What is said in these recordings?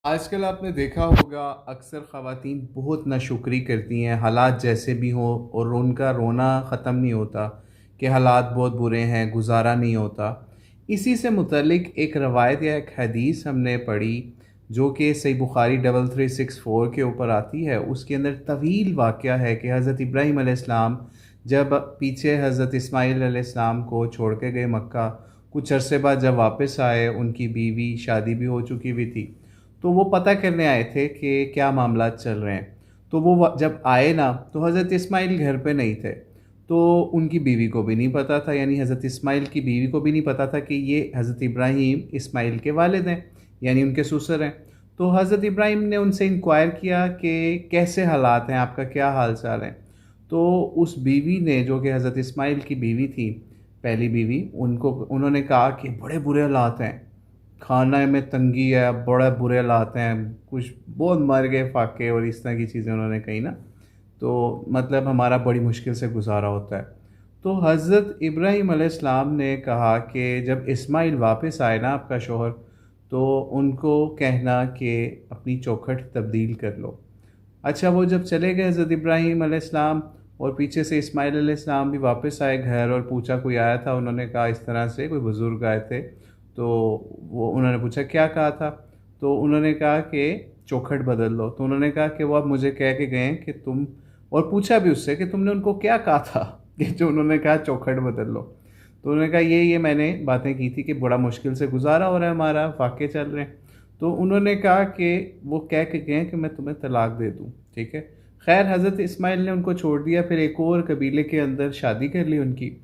آج کل آپ نے دیکھا ہوگا اکثر خواتین بہت ناشکری کرتی ہیں، حالات جیسے بھی ہوں، اور ان کا رونا ختم نہیں ہوتا کہ حالات بہت برے ہیں، گزارا نہیں ہوتا۔ اسی سے متعلق ایک روایت یا ایک حدیث ہم نے پڑھی جو کہ صحیح بخاری 3364 کے اوپر آتی ہے۔ اس کے اندر طویل واقعہ ہے کہ حضرت ابراہیم علیہ السلام جب پیچھے حضرت اسماعیل علیہ السلام کو چھوڑ کے گئے مکہ، کچھ عرصے بعد جب واپس آئے، ان کی بیوی شادی بھی ہو چکی ہوئی تھی، تو وہ پتہ کرنے آئے تھے کہ کیا معاملات چل رہے ہیں۔ تو وہ جب آئے نا تو حضرت اسماعیل گھر پہ نہیں تھے، تو ان کی بیوی کو بھی نہیں پتہ تھا، یعنی حضرت اسماعیل کی بیوی کو بھی نہیں پتہ تھا کہ یہ حضرت ابراہیم اسماعیل کے والد ہیں، یعنی ان کے سسر ہیں۔ تو حضرت ابراہیم نے ان سے انکوائر کیا کہ کیسے حالات ہیں، آپ کا کیا حال چال ہے؟ تو اس بیوی نے، جو کہ حضرت اسماعیل کی بیوی تھی، پہلی بیوی، انہوں نے کہا کہ بڑے برے حالات ہیں، کھانا میں تنگی ہے، بڑے برے حالات ہیں، کچھ بہت مر گئے فاقے اور اس طرح کی چیزیں انہوں نے کہی نا، تو مطلب ہمارا بڑی مشکل سے گزارا ہوتا ہے۔ تو حضرت ابراہیم علیہ السلام نے کہا کہ جب اسماعیل واپس آئے نا آپ کا شوہر، تو ان کو کہنا کہ اپنی چوکھٹ تبدیل کر لو۔ اچھا، وہ جب چلے گئے حضرت ابراہیم علیہ السلام، اور پیچھے سے اسماعیل علیہ السلام بھی واپس آئے گھر، اور پوچھا، کوئی آیا تھا، انہوں نے کہا اس طرح سے کوئی بزرگ آئے تھے، تو انہوں نے پوچھا کیا کہا تھا، تو انہوں نے کہا کہ چوکھٹ بدل لو۔ تو انہوں نے کہا کہ وہ اب مجھے کہہ کے گئے کہ تم، اور پوچھا بھی اس سے کہ تم نے ان کو کیا کہا تھا کہ جو انہوں نے کہا چوکھٹ بدل لو۔ تو انہوں نے کہا یہ میں نے باتیں کی تھی کہ بڑا مشکل سے گزارا ہو رہا ہے، ہمارا فاقے چل رہے ہیں۔ تو انہوں نے کہا کہ وہ کہہ کے گئے کہ میں تمہیں طلاق دے دوں، ٹھیک ہے۔ خیر، حضرت اسماعیل نے ان کو چھوڑ دیا، پھر ایک اور قبیلے کے اندر شادی کر لی ان کی۔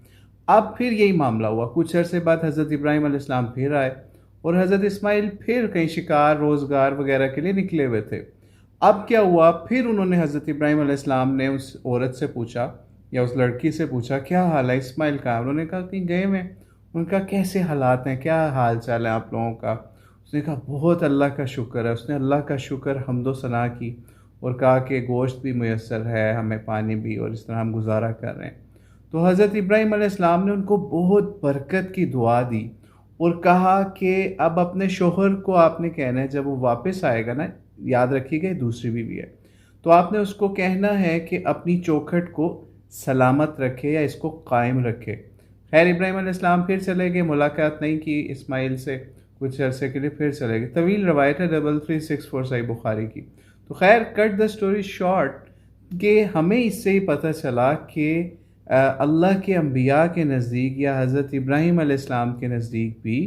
اب پھر یہی معاملہ ہوا، کچھ عرصے بعد حضرت ابراہیم علیہ السلام پھر آئے، اور حضرت اسماعیل پھر کہیں شکار روزگار وغیرہ کے لیے نکلے ہوئے تھے۔ اب کیا ہوا، پھر انہوں نے حضرت ابراہیم علیہ السلام نے اس عورت سے پوچھا، یا اس لڑکی سے پوچھا، کیا حال ہے اسماعیل کا؟ انہوں نے کہا کہ گئے میں۔ ان کا کیسے حالات ہیں، کیا حال چال ہے آپ لوگوں کا؟ اس نے کہا بہت اللہ کا شکر ہے۔ اس نے اللہ کا شکر حمد و ثنا کی، اور کہا کہ گوشت بھی میسر ہے ہمیں، پانی بھی، اور اس طرح ہم گزارا کر رہے ہیں۔ تو حضرت ابراہیم علیہ السلام نے ان کو بہت برکت کی دعا دی، اور کہا کہ اب اپنے شوہر کو آپ نے کہنا ہے، جب وہ واپس آئے گا نا، یاد رکھیے گا دوسری بیوی ہے، تو آپ نے اس کو کہنا ہے کہ اپنی چوکھٹ کو سلامت رکھے یا اس کو قائم رکھے۔ خیر، ابراہیم علیہ السلام پھر چلے گئے، ملاقات نہیں کی اسماعیل سے کچھ عرصے کے لیے، پھر چلے گئے۔ طویل روایت ہے 3364 صحیح بخاری کی۔ تو خیر، کٹ دا سٹوری شارٹ، کہ ہمیں اس سے ہی پتہ چلا کہ اللہ کے انبیاء کے نزدیک یا حضرت ابراہیم علیہ السلام کے نزدیک بھی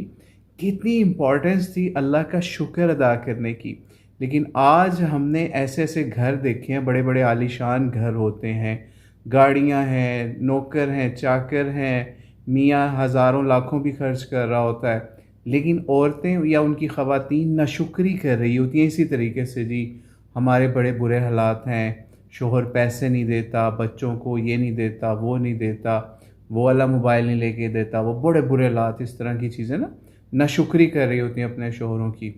کتنی امپورٹنس تھی اللہ کا شکر ادا کرنے کی۔ لیکن آج ہم نے ایسے ایسے گھر دیکھے ہیں، بڑے بڑے عالیشان گھر ہوتے ہیں، گاڑیاں ہیں، نوکر ہیں، چاکر ہیں، میاں ہزاروں لاکھوں بھی خرچ کر رہا ہوتا ہے، لیکن عورتیں یا ان کی خواتین ناشکری کر رہی ہوتی ہیں اسی طریقے سے، جی ہمارے بڑے برے حالات ہیں، شوہر پیسے نہیں دیتا، بچوں کو یہ نہیں دیتا، وہ نہیں دیتا، وہ والا موبائل نہیں لے کے دیتا، وہ بڑے برے حالات، اس طرح کی چیزیں نا، ناشکری کر رہی ہوتی ہیں اپنے شوہروں کی۔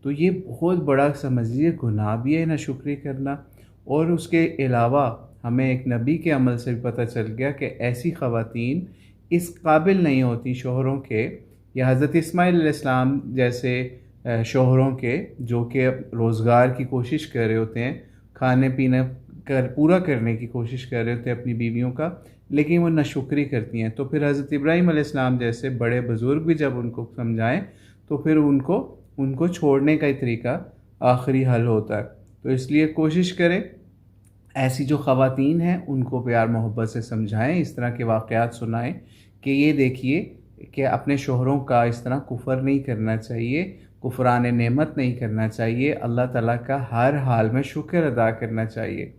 تو یہ بہت بڑا سمجھیے گناہ بھی ہے ناشکری کرنا۔ اور اس کے علاوہ ہمیں ایک نبی کے عمل سے بھی پتہ چل گیا کہ ایسی خواتین اس قابل نہیں ہوتی شوہروں کے، یا حضرت اسماعیل علیہ السلام جیسے شوہروں کے، جو کہ روزگار کی کوشش کر رہے ہوتے ہیں، کھانے پینے پورا کرنے کی کوشش کر رہے ہوتے ہیں اپنی بیویوں کا، لیکن وہ ناشکری کرتی ہیں۔ تو پھر حضرت ابراہیم علیہ السلام جیسے بڑے بزرگ بھی جب ان کو سمجھائیں، تو پھر ان کو چھوڑنے کا ہی طریقہ آخری حل ہوتا ہے۔ تو اس لیے کوشش کریں، ایسی جو خواتین ہیں ان کو پیار محبت سے سمجھائیں، اس طرح کے واقعات سنائیں کہ یہ دیکھیے کہ اپنے شوہروں کا اس طرح کفر نہیں کرنا چاہیے، کفران نعمت نہیں کرنا چاہیے، اللہ تعالیٰ کا ہر حال میں شکر ادا کرنا چاہیے۔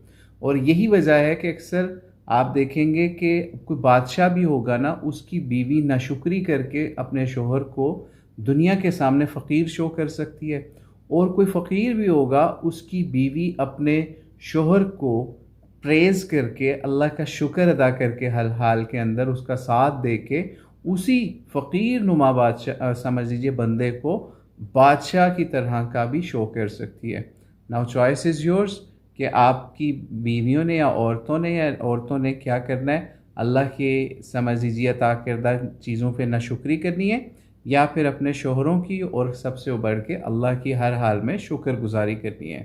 اور یہی وجہ ہے کہ اکثر آپ دیکھیں گے کہ کوئی بادشاہ بھی ہوگا نا، اس کی بیوی ناشکری کر کے اپنے شوہر کو دنیا کے سامنے فقیر شو کر سکتی ہے، اور کوئی فقیر بھی ہوگا، اس کی بیوی اپنے شوہر کو پریز کر کے، اللہ کا شکر ادا کر کے، ہر حال کے اندر اس کا ساتھ دے کے، اسی فقیر نما بادشاہ سمجھ لیجیے بندے کو بادشاہ کی طرح کا بھی شو کر سکتی ہے۔ ناؤ چوائس از یورس، کہ آپ کی بیویوں نے یا عورتوں نے کیا کرنا ہے، اللہ کے سمجھ لیجیے عطا کردہ چیزوں پہ ناشکری کرنی ہے، یا پھر اپنے شوہروں کی، اور سب سے بڑھ کے اللہ کی ہر حال میں شکر گزاری کرنی ہے۔